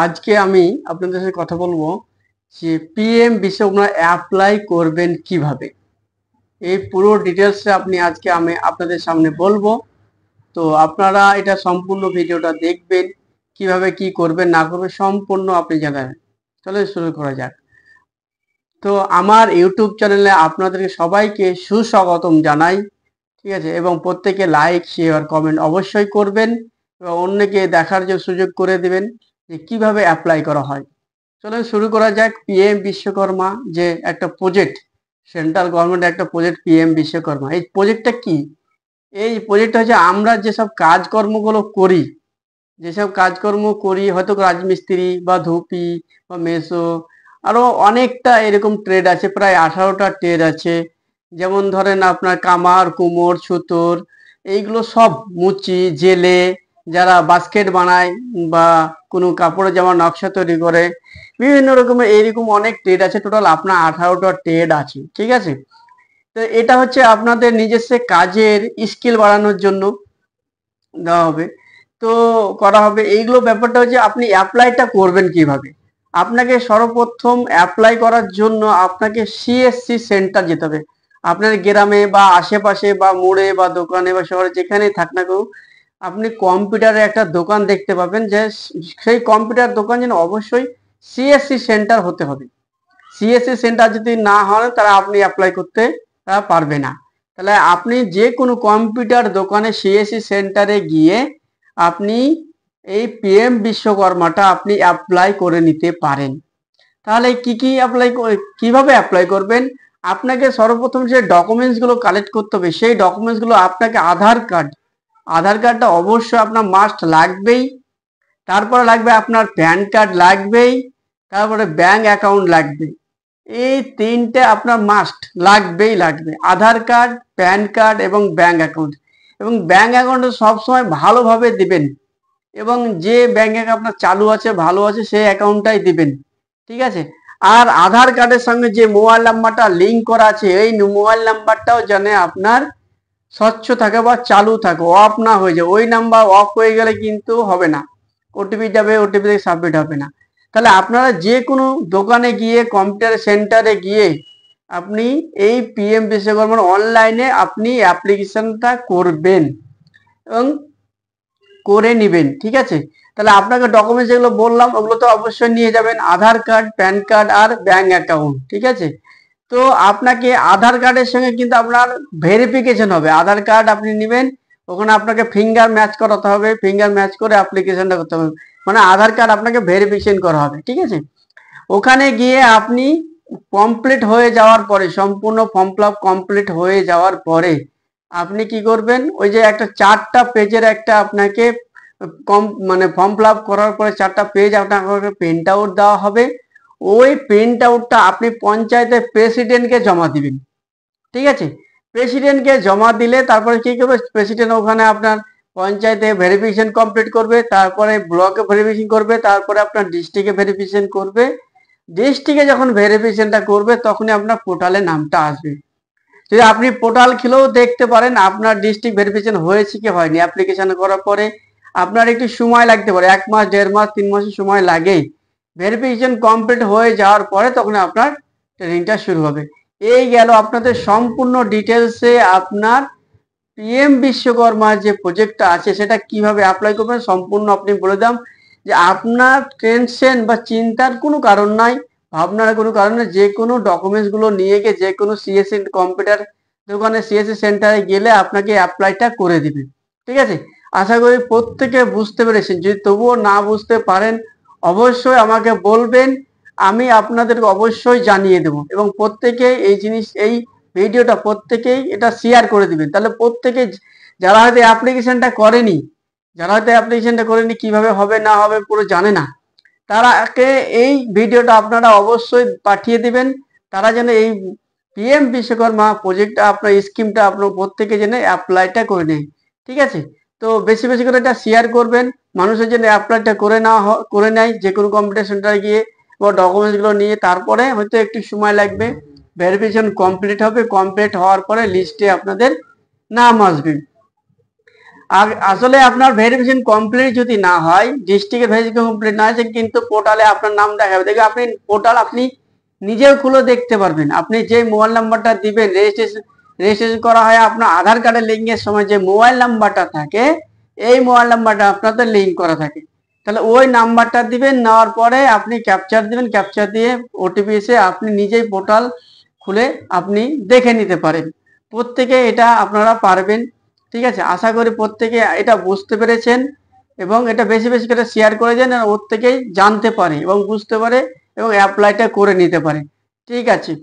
আজকে আমি আপনাদের সাথে কথা বলবো যে পিএম বিশ্বকর্মা অ্যাপ্লাই করবেন কিভাবে। এই পুরো ডিটেলসে আমি আপনাদের সামনে বলবো। তো আপনারা এটা সম্পূর্ণ ভিডিওটা দেখবেন, কিভাবে কি করবেন না করবেন সম্পূর্ণ আপনি জানাবেন। চলো শুরু করা যাক। তো আমার ইউটিউব চ্যানেলে আপনাদেরকে সবাইকে সুস্বাগতম জানাই, ঠিক আছে, এবং প্রত্যেকে লাইক শেয়ার কমেন্ট অবশ্যই করবেন এবং অন্যকে দেখার যে সুযোগ করে দিবেন যে কিভাবে অ্যাপ্লাই করা হয়। চলুন শুরু করা যাক। পিএম বিশ্বকর্মা যে একটা প্রজেক্ট, সেন্ট্রাল গভর্নমেন্টের একটা প্রজেক্ট পিএম বিশ্বকর্মা। এই প্রজেক্টটা কি? এই প্রজেক্টটা হচ্ছে আমরা যেসব কাজকর্মগুলো করি, হয়তো রাজমিস্ত্রি বা ধুপি বা মেসো, আরো অনেকটা এরকম ট্রেড আছে, প্রায় 18টা ট্রেড আছে। যেমন ধরেন আপনার কামার, কুমোর, ছুতোর, এইগুলো সব, মুচি, জেলে, যারা বাস্কেট বানায় বা কোনো কাপড়ে জামা নকশা তৈরি করে, বিভিন্ন রকমের এইরকম অনেক ট্রেড আছে। টোটাল আপনার 18টা ট্রেড আছে, ঠিক আছে। তো এটা হচ্ছে আপনাদের নিজস্ব কাজের স্কিল বাড়ানোর জন্য দেওয়া হবে, তো করা হবে। এইগুলো ব্যাপারটা হচ্ছে আপনি অ্যাপ্লাইটা করবেন কিভাবে। আপনাকে সর্বপ্রথম অ্যাপ্লাই করার জন্য আপনাকে সিএসসি সেন্টার যেতে হবে। আপনার গ্রামে বা আশেপাশে বা মোড়ে বা দোকানে বা শহরে যেখানেই থাক না কেউ, আপনি কম্পিউটারে একটা দোকান দেখতে পাবেন, যে সেই কম্পিউটার দোকান যেন অবশ্যই সিএসসি সেন্টার হতে হবে। সিএসসি সেন্টার যদি না হয় তারা আপনি অ্যাপ্লাই করতে পারবে না। তাহলে আপনি যে কোনো কম্পিউটার দোকানে সিএসসি সেন্টারে গিয়ে আপনি এই পিএম বিশ্বকর্মাটা আপনি অ্যাপ্লাই করে নিতে পারেন। তাহলে কিভাবে অ্যাপ্লাই করবেন? আপনাকে সর্বপ্রথম যে ডকুমেন্টসগুলো কালেক্ট করতে হবে, সেই ডকুমেন্টসগুলো আপনাকে আধার কার্ডটা অবশ্যই আপনার মাস্ট লাগবেই। তারপরে লাগবে আপনার প্যান কার্ড লাগবেই। তারপরে ব্যাংক অ্যাকাউন্ট লাগবে। এই তিনটে আপনার মাস্ট লাগবে, আধার কার্ড, প্যান কার্ড এবং ব্যাংক অ্যাকাউন্ট। এবং ব্যাংক অ্যাকাউন্টে সবসময় ভালোভাবে দিবেন, এবং যে ব্যাংক অ্যাকাউন্ট আপনার চালু আছে ভালো আছে সেই অ্যাকাউন্টটাই দিবেন, ঠিক আছে। আর আধার কার্ডের সঙ্গে যে মোবাইল নাম্বারটা লিঙ্ক করা আছে, এই মোবাইল নাম্বারটাও যেন আপনার স্বচ্ছ থাকে বা চালু থাকে, অফ না হয়ে যায়। ওই নাম্বার অফ হয়ে গেলে কিন্তু হবে না, ওটিপি যাবে, ওটিপি থেকে সাবমিট হবে না। তাহলে আপনারা যে কোনো দোকানে গিয়ে, কম্পিউটার সেন্টারে গিয়ে আপনি এই পিএম বিশ্বকর্মার অনলাইনে আপনি অ্যাপ্লিকেশনটা করবেন এবং করে নেবেন, ঠিক আছে। তাহলে আপনাকে ডকুমেন্টস যেগুলো বললাম ওগুলো তো অবশ্যই নিয়ে যাবেন, আধার কার্ড, প্যান কার্ড আর ব্যাংক অ্যাকাউন্ট, ঠিক আছে। তো আপনাকে আধার কার্ডের সঙ্গে কিন্তু আপনার ভেরিফিকেশন হবে। আধার কার্ড আপনি নেবেন, ওখানে আপনাকে ফিঙ্গার ম্যাচ করাতে হবে, ফিঙ্গার ম্যাচ করে অ্যাপ্লিকেশনটা করতে হবে, মানে আধার কার্ড আপনাকে ভেরিফিকেশন করা হবে, ঠিক আছে। ওখানে গিয়ে আপনি কমপ্লিট হয়ে যাওয়ার পরে, সম্পূর্ণ ফর্ম ফিল আপ কমপ্লিট হয়ে যাওয়ার পরে আপনি কি করবেন, ওই যে একটা 4টা পেজের একটা আপনাকে মানে ফর্ম ফিল আপ করার পরে 4টা পেজ আপনাকে প্রিন্ট আউট দেওয়া হবে। ওই প্রিন্ট আউটটা আপনি পঞ্চায়েতের প্রেসিডেন্টকে জমা দিবেন, ঠিক আছে। প্রেসিডেন্টকে জমা দিলে তারপরে কি করবে, প্রেসিডেন্ট ওখানে আপনার পঞ্চায়েতে ভেরিফিকেশন কমপ্লিট করবে, তারপরে ব্লকে ভেরিফিকেশন করবে, তারপরে আপনার ডিস্ট্রিক্টে ভেরিফিকেশন করবে। ডিস্ট্রিক্টে যখন ভেরিফিকেশনটা করবে তখনই আপনার পোর্টালে নামটা আসবে। যদি আপনি পোর্টাল খুলেও দেখতে পারেন আপনার ডিস্ট্রিক্ট ভেরিফিকেশন হয়েছে কি হয়নি। অ্যাপ্লিকেশন করার পরে আপনার একটু সময় লাগতে পারে, 1 মাস, 1.5 মাস, 3 মাসের সময় লাগে। ভেরিফিকেশন কমপ্লিট হয়ে যাওয়ার পরে তখন আপনার ট্রেনিংটা শুরু হবে। এই গেল আপনাদের সম্পূর্ণ ডিটেলসে আপনার পিএম বিশ্বকর্মা যে প্রজেক্টটা আছে সেটা কিভাবে অ্যাপ্লাই করবেন সম্পূর্ণ আপনি বলে দিলাম। যে আপনার টেনশন বা চিন্তার কোনো কারণ নাই, ভাবনার কোনো কারণ নেই। যে কোনো ডকুমেন্টসগুলো নিয়ে গিয়ে যে কোনো সিএসসি কম্পিউটার দোকানে, সিএসসি সেন্টারে গেলে আপনাকে অ্যাপ্লাইটা করে দিবে, ঠিক আছে। আশা করি প্রত্যেকে বুঝতে পেরেছেন। যদি তবুও না বুঝতে পারেন অবশ্যই আমাকে বলবেন, আমি আপনাদেরকে অবশ্যই জানিয়ে দেব। এবং প্রত্যেকে এই ভিডিওটা প্রত্যেকেই এটা শেয়ার করে দিবেন। তাহলে প্রত্যেকে যারা হয়তো অ্যাপ্লিকেশনটা করেনি কিভাবে হবে না হবে পুরো জানে না, তারাকে এই ভিডিওটা আপনারা অবশ্যই পাঠিয়ে দিবেন। তারা যেন এই পিএম বিশ্বকর্মা প্রজেক্টটা, আপনার স্কিমটা আপনার প্রত্যেকে যেন অ্যাপ্লাইটা করে নেয়, ঠিক আছে। তো বেশি বেশি করে এটা শেয়ার করবেন, মানুষের জন্য অ্যাপ্লাইটা করে নেয় যে কোনো কম্পিউটার সেন্টারে গিয়ে বা ডকুমেন্টসগুলো নিয়ে। তারপরে হয়তো একটু সময় লাগবে, ভেরিফিকেশন কমপ্লিট হবে, কমপ্লিট হওয়ার পরে লিস্টে আপনাদের নাম আসবে। আসলে আপনার ভেরিফিকেশন কমপ্লিট যদি না হয়, ডিস্ট্রিক্টের ভেরিফিকেশন কমপ্লিট না হয়, কিন্তু পোর্টালে আপনার নাম দেখাবে। দেখবে আপনি পোর্টাল আপনি নিজেও খুলে দেখতে পারবেন। আপনি যে মোবাইল নাম্বারটা দিবেন, রেজিস্ট্রেশন করা হয় আপনার আধার কার্ডের লিঙ্কের সময়, যে মোবাইল নাম্বারটা থাকে এই মোবাইল নাম্বারটা আপনাদের লিঙ্ক করা থাকে। তাহলে ওই নাম্বারটা দিবেন, নেওয়ার পরে আপনি ক্যাপচার দিবেন, ক্যাপচার দিয়ে ওটিপি এসে আপনি নিজেই পোর্টাল খুলে আপনি দেখে নিতে পারেন। প্রত্যেকে এটা আপনারা পারবেন। ঠিক আছে, আশা করি প্রত্যেকে এটা বুঝতে পেরেছেন এবং এটা বেশি বেশি করে শেয়ার করে দেন, আর প্রত্যেকেই জানতে পারে এবং বুঝতে পারে এবং অ্যাপ্লাইটা করে নিতে পারে। ঠিক আছে।